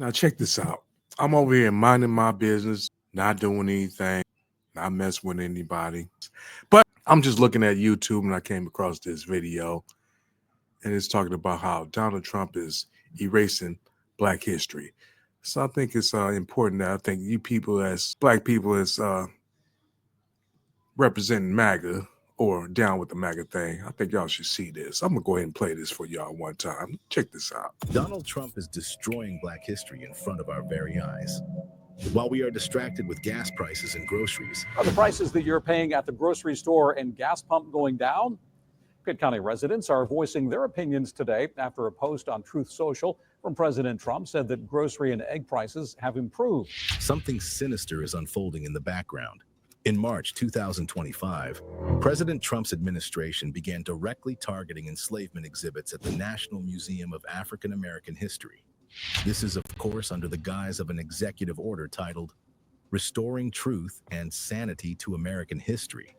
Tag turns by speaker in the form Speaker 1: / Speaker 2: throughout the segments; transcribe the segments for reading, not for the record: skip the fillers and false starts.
Speaker 1: Now check this out. I'm over here minding my business, not doing anything, not messing with anybody. But I'm just looking at YouTube and I came across this video and it's talking about how Donald Trump is erasing Black history. So I think it's important that I think you people as Black people as representing MAGA or down with the MAGA thing, I think y'all should see this. I'm gonna go ahead and play this for y'all one time. Check this out.
Speaker 2: Donald Trump is destroying Black history in front of our very eyes. While we are distracted with gas prices and groceries.
Speaker 3: Are the prices that you're paying at the grocery store and gas pump going down? Pitt County residents are voicing their opinions today after a post on Truth Social from President Trump said that grocery and egg prices have improved.
Speaker 2: Something sinister is unfolding in the background. In March 2025, President Trump's administration began directly targeting enslavement exhibits at the National Museum of African American History. This is, of course, under the guise of an executive order titled Restoring Truth and Sanity to American History.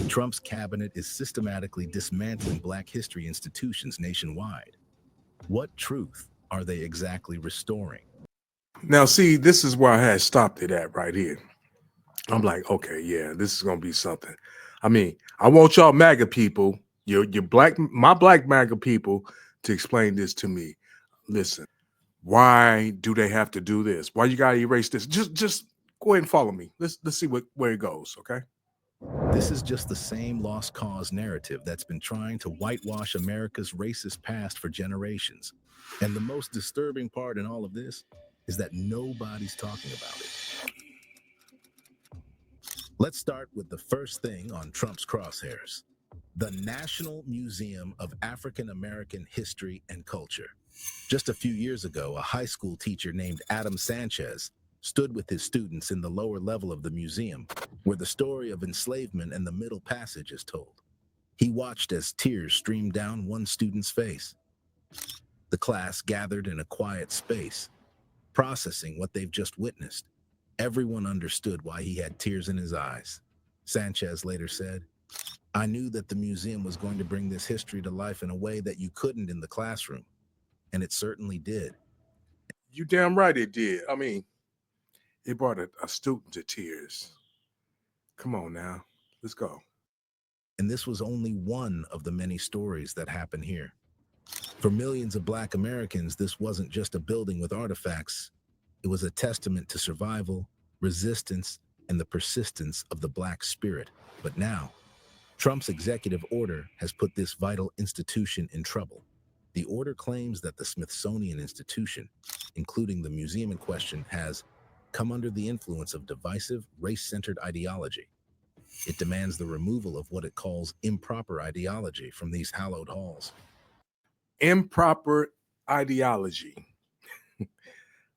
Speaker 2: Trump's cabinet is systematically dismantling Black history institutions nationwide. What truth are they exactly restoring?
Speaker 1: Now, see, this is where I had stopped it at right here. I'm like, okay, yeah, this is gonna be something. I mean, I want y'all MAGA people, my black MAGA people, to explain this to me. Listen, why do they have to do this? Why you gotta erase this? Just go ahead and follow me. Let's see where it goes, okay?
Speaker 2: This is just the same lost cause narrative that's been trying to whitewash America's racist past for generations. And the most disturbing part in all of this is that nobody's talking about it. Let's start with the first thing on Trump's crosshairs: the National Museum of African American History and Culture. Just a few years ago, a high school teacher named Adam Sanchez stood with his students in the lower level of the museum, where the story of enslavement and the Middle Passage is told. He watched as tears streamed down one student's face. The class gathered in a quiet space, processing what they've just witnessed. Everyone understood why he had tears in his eyes. Sanchez later said, "I knew that the museum was going to bring this history to life in a way that you couldn't in the classroom, and it certainly did."
Speaker 1: You damn right it did. I mean, it brought a student to tears. Come on now, let's go.
Speaker 2: And this was only one of the many stories that happen here. For millions of Black Americans, this wasn't just a building with artifacts. It was a testament to survival, resistance, and the persistence of the Black spirit. But now, Trump's executive order has put this vital institution in trouble. The order claims that the Smithsonian Institution, including the museum in question, has come under the influence of divisive, race-centered ideology. It demands the removal of what it calls improper ideology from these hallowed halls.
Speaker 1: Improper ideology.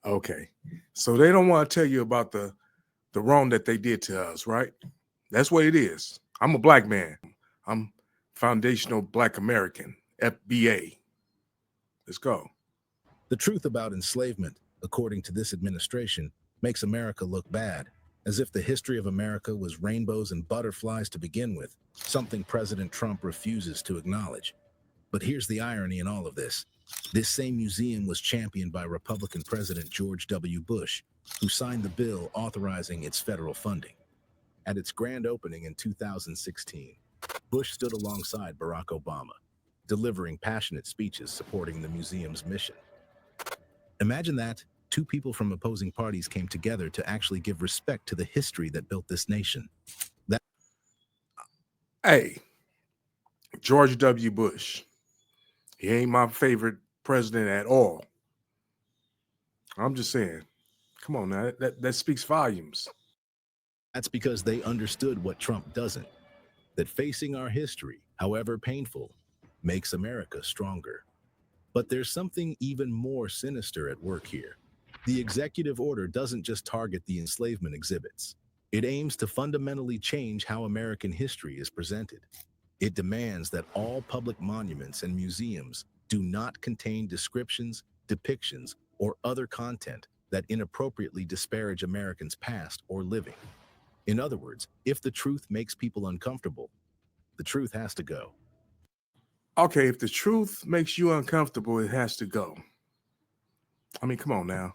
Speaker 1: Okay, so they don't want to tell you about the wrong that they did to us, right? That's what it is. I'm a Black man. I'm foundational Black American, FBA. Let's go.
Speaker 2: The truth about enslavement, according to this administration, makes America look bad, as if the history of America was rainbows and butterflies to begin with, something President Trump refuses to acknowledge. But here's the irony in all of this. This same museum was championed by Republican President George W. Bush, who signed the bill authorizing its federal funding. At its grand opening in 2016, Bush stood alongside Barack Obama, delivering passionate speeches supporting the museum's mission. Imagine that two people from opposing parties came together to actually give respect to the history that built this nation.
Speaker 1: Hey, George W. Bush. He ain't my favorite president at all. I'm just saying. Come on now, that speaks volumes.
Speaker 2: That's because they understood what Trump doesn't, that facing our history, however painful, makes America stronger. But there's something even more sinister at work here. The executive order doesn't just target the enslavement exhibits. It aims to fundamentally change how American history is presented. It demands that all public monuments and museums do not contain descriptions, depictions, or other content that inappropriately disparage Americans' past or living. In other words, if the truth makes people uncomfortable, the truth has to go.
Speaker 1: Okay, if the truth makes you uncomfortable, it has to go. I mean, come on now.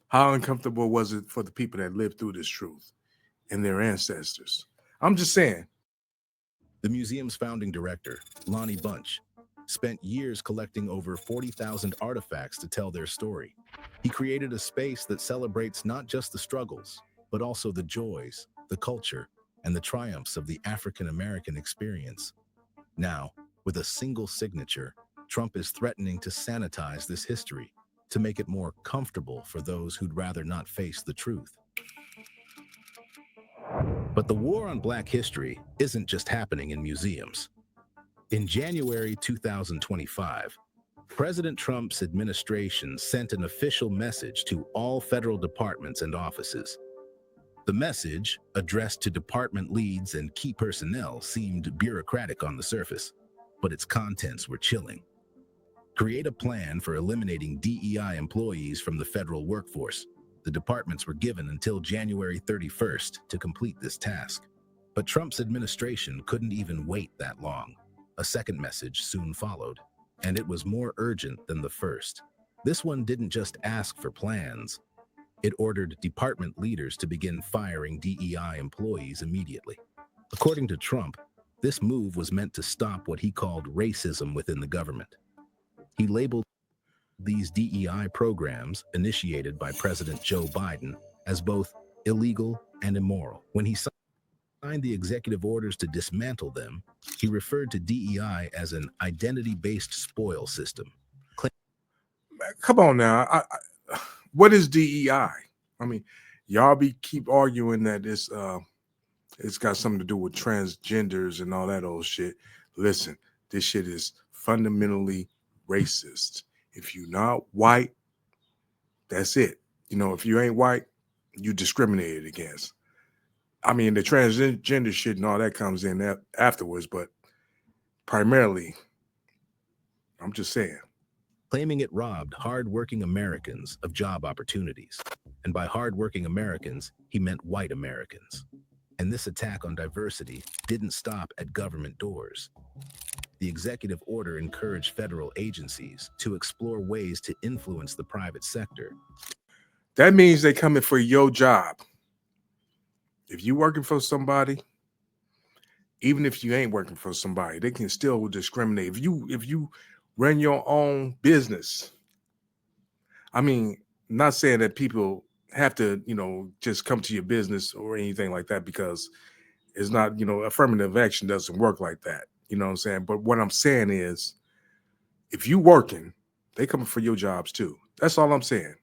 Speaker 1: How uncomfortable was it for the people that lived through this truth and their ancestors? I'm just saying.
Speaker 2: The museum's founding director, Lonnie Bunch, spent years collecting over 40,000 artifacts to tell their story. He created a space that celebrates not just the struggles, but also the joys, the culture, and the triumphs of the African American experience. Now, with a single signature, Trump is threatening to sanitize this history, to make it more comfortable for those who'd rather not face the truth. But the war on Black history isn't just happening in museums. In January 2025, President Trump's administration sent an official message to all federal departments and offices. The message, addressed to department leads and key personnel, seemed bureaucratic on the surface, but its contents were chilling. Create a plan for eliminating DEI employees from the federal workforce. The departments were given until January 31st to complete this task. But Trump's administration couldn't even wait that long. A second message soon followed, and it was more urgent than the first. This one didn't just ask for plans. It ordered department leaders to begin firing DEI employees immediately. According to Trump, this move was meant to stop what he called racism within the government. He labeled these DEI programs, initiated by President Joe Biden, as both illegal and immoral. When he signed the executive orders to dismantle them, he referred to DEI as an identity-based spoil system.
Speaker 1: Come on now. What is DEI? I mean, y'all keep arguing that it's got something to do with transgenders and all that old shit. Listen, this shit is fundamentally racist. If you're not white, that's it. You know, if you ain't white, you discriminated against. I mean, the transgender shit and all that comes in afterwards, but primarily, I'm just saying.
Speaker 2: Claiming it robbed hard-working Americans of job opportunities. And by hard-working Americans, he meant white Americans. And this attack on diversity didn't stop at government doors. The executive order encouraged federal agencies to explore ways to influence the private sector.
Speaker 1: That means they coming for your job. If you working for somebody, even if you ain't working for somebody, they can still discriminate. If you run your own business, I mean, not saying that people have to, just come to your business or anything like that, because it's not, affirmative action doesn't work like that. You know what I'm saying? But what I'm saying is, if you working, they coming for your jobs too. That's all I'm saying.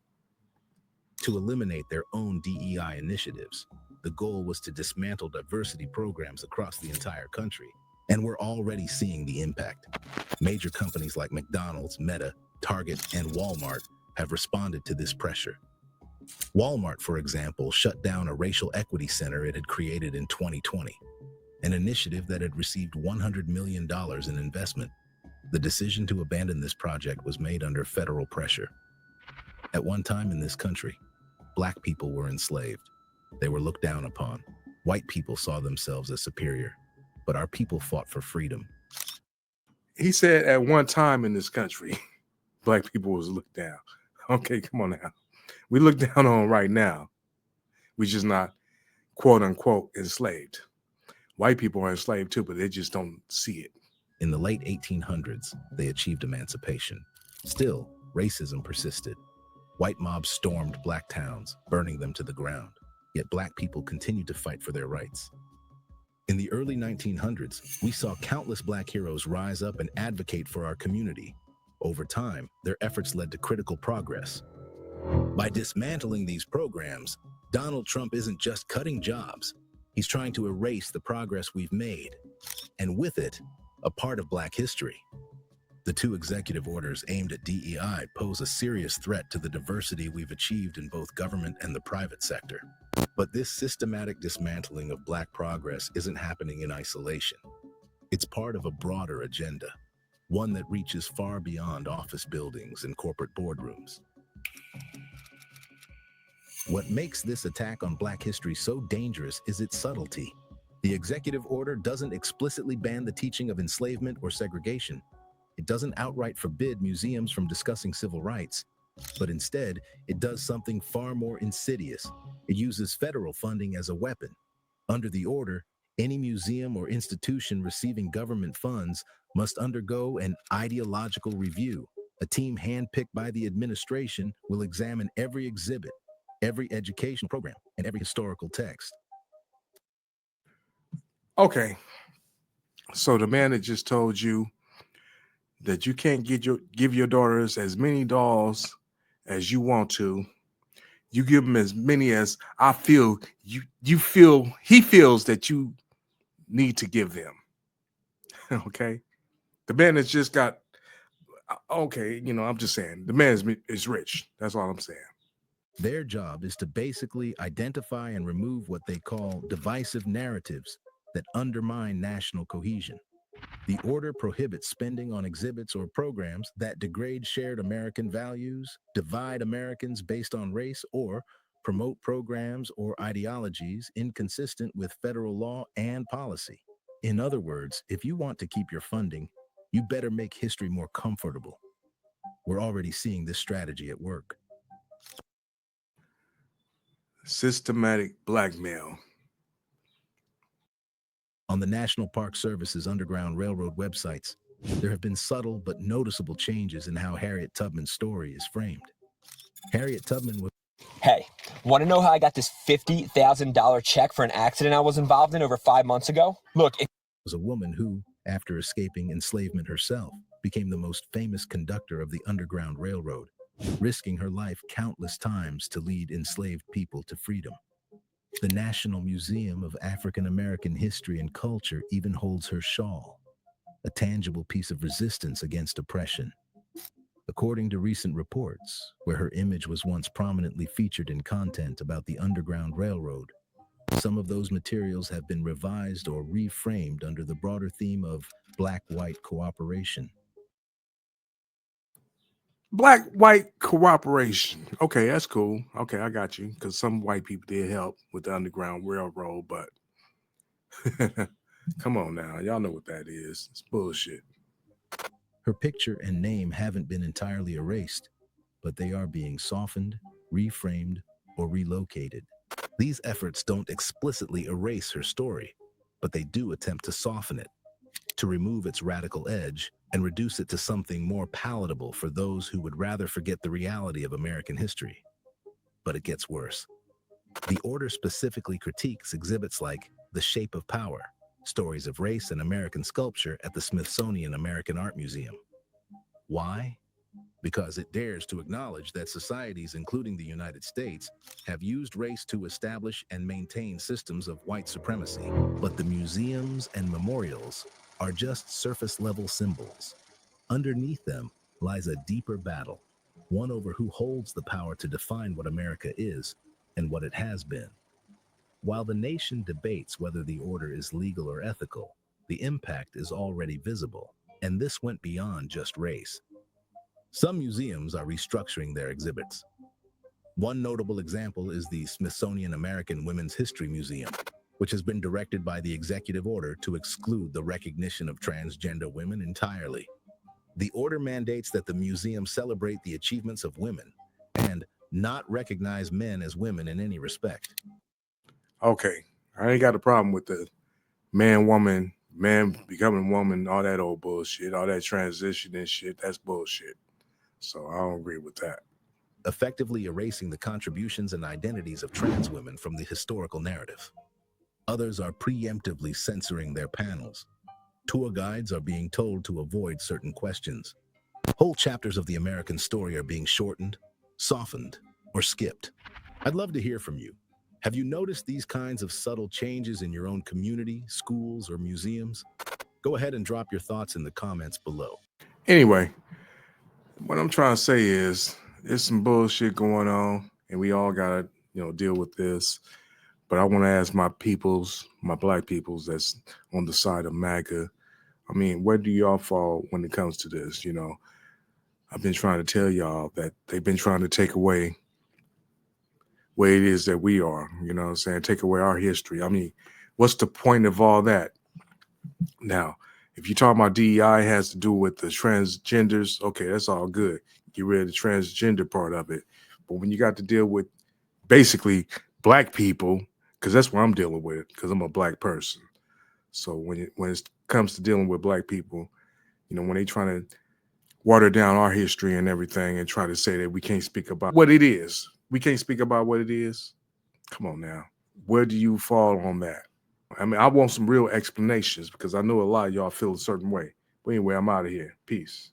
Speaker 2: To eliminate their own DEI initiatives, the goal was to dismantle diversity programs across the entire country. And we're already seeing the impact. Major companies like McDonald's, Meta, Target, and Walmart have responded to this pressure. Walmart, for example, shut down a racial equity center it had created in 2020, an initiative that had received $100 million in investment. The decision to abandon this project was made under federal pressure. At one time in this country, Black people were enslaved. They were looked down upon. White people saw themselves as superior, but our people fought for freedom.
Speaker 1: He said at one time in this country, Black people was looked down. Okay, come on now. We look down on right now. We just not, quote unquote, enslaved. White people are enslaved too, but they just don't see it.
Speaker 2: In the late 1800s, they achieved emancipation. Still, racism persisted. White mobs stormed Black towns, burning them to the ground. Yet Black people continued to fight for their rights. In the early 1900s, we saw countless Black heroes rise up and advocate for our community. Over time, their efforts led to critical progress. By dismantling these programs, Donald Trump isn't just cutting jobs. He's trying to erase the progress we've made, and with it, a part of Black history. The two executive orders aimed at DEI pose a serious threat to the diversity we've achieved in both government and the private sector. But this systematic dismantling of Black progress isn't happening in isolation. It's part of a broader agenda, one that reaches far beyond office buildings and corporate boardrooms. What makes this attack on Black history so dangerous is its subtlety. The executive order doesn't explicitly ban the teaching of enslavement or segregation. It doesn't outright forbid museums from discussing civil rights. But instead, it does something far more insidious. It uses federal funding as a weapon. Under the order, any museum or institution receiving government funds must undergo an ideological review. A team handpicked by the administration will examine every exhibit, every educational program, and every historical text.
Speaker 1: Okay, so the man that just told you that you can't give your daughters as many dolls as you want to. You give them as many as I feel you feel he feels that you need to give them. Okay, the man that's just got okay. I'm just saying the man is rich. That's all I'm saying.
Speaker 2: Their job is to basically identify and remove what they call divisive narratives that undermine national cohesion. The order prohibits spending on exhibits or programs that degrade shared American values, divide Americans based on race, or promote programs or ideologies inconsistent with federal law and policy. In other words, if you want to keep your funding, you better make history more comfortable. We're already seeing this strategy at work.
Speaker 1: Systematic blackmail.
Speaker 2: On the National Park Service's Underground Railroad websites, there have been subtle but noticeable changes in how Harriet Tubman's story is framed. Harriet Tubman was
Speaker 4: Hey, want to know how I got this $50,000 check for an accident I was involved in over 5 months ago? Look,
Speaker 2: a woman who, after escaping enslavement herself, became the most famous conductor of the Underground Railroad, risking her life countless times to lead enslaved people to freedom. The National Museum of African American History and Culture even holds her shawl, a tangible piece of resistance against oppression. According to recent reports, where her image was once prominently featured in content about the Underground Railroad, some of those materials have been revised or reframed under the broader theme of black-white cooperation.
Speaker 1: Black-white cooperation. Okay, that's cool. Okay, I got you. Because some white people did help with the Underground Railroad, but come on now. Y'all know what that is. It's bullshit.
Speaker 2: Her picture and name haven't been entirely erased, but they are being softened, reframed, or relocated. These efforts don't explicitly erase her story, but they do attempt to soften it, to remove its radical edge and reduce it to something more palatable for those who would rather forget the reality of American history. But it gets worse. The order specifically critiques exhibits like The Shape of Power, Stories of Race and American Sculpture at the Smithsonian American Art Museum. Why? Because it dares to acknowledge that societies, including the United States, have used race to establish and maintain systems of white supremacy. But the museums and memorials are just surface-level symbols. Underneath them lies a deeper battle, one over who holds the power to define what America is and what it has been. While the nation debates whether the order is legal or ethical, the impact is already visible, and this went beyond just race. Some museums are restructuring their exhibits. One notable example is the Smithsonian American Women's History Museum, which has been directed by the executive order to exclude the recognition of transgender women entirely. The order mandates that the museum celebrate the achievements of women and not recognize men as women in any respect.
Speaker 1: Okay, I ain't got a problem with the man, woman, man becoming woman, all that old bullshit, all that transition and shit. That's bullshit. So I don't agree with that.
Speaker 2: Effectively erasing the contributions and identities of trans women from the historical narrative. Others are preemptively censoring their panels. Tour guides are being told to avoid certain questions. Whole chapters of the American story are being shortened, softened, or skipped. I'd love to hear from you. Have you noticed these kinds of subtle changes in your own community, schools, or museums? Go ahead and drop your thoughts in the comments below.
Speaker 1: Anyway, what I'm trying to say is there's some bullshit going on, and we all gotta, deal with this. But I want to ask my peoples, my black peoples that's on the side of MAGA. I mean, where do y'all fall when it comes to this? I've been trying to tell y'all that they've been trying to take away where it is that we are, what I'm saying? Take away our history. I mean, what's the point of all that? Now, if you're talking about DEI has to do with the transgenders, okay, that's all good. get rid of the transgender part of it. But when you got to deal with basically black people, because that's what I'm dealing with, because I'm a black person. So when it comes to dealing with black people, you know, when they trying to water down our history and everything and try to say that we can't speak about what it is. We can't speak about what it is. Come on now. Where do you fall on that? I mean, I want some real explanations because I know a lot of y'all feel a certain way. But anyway, I'm out of here. Peace.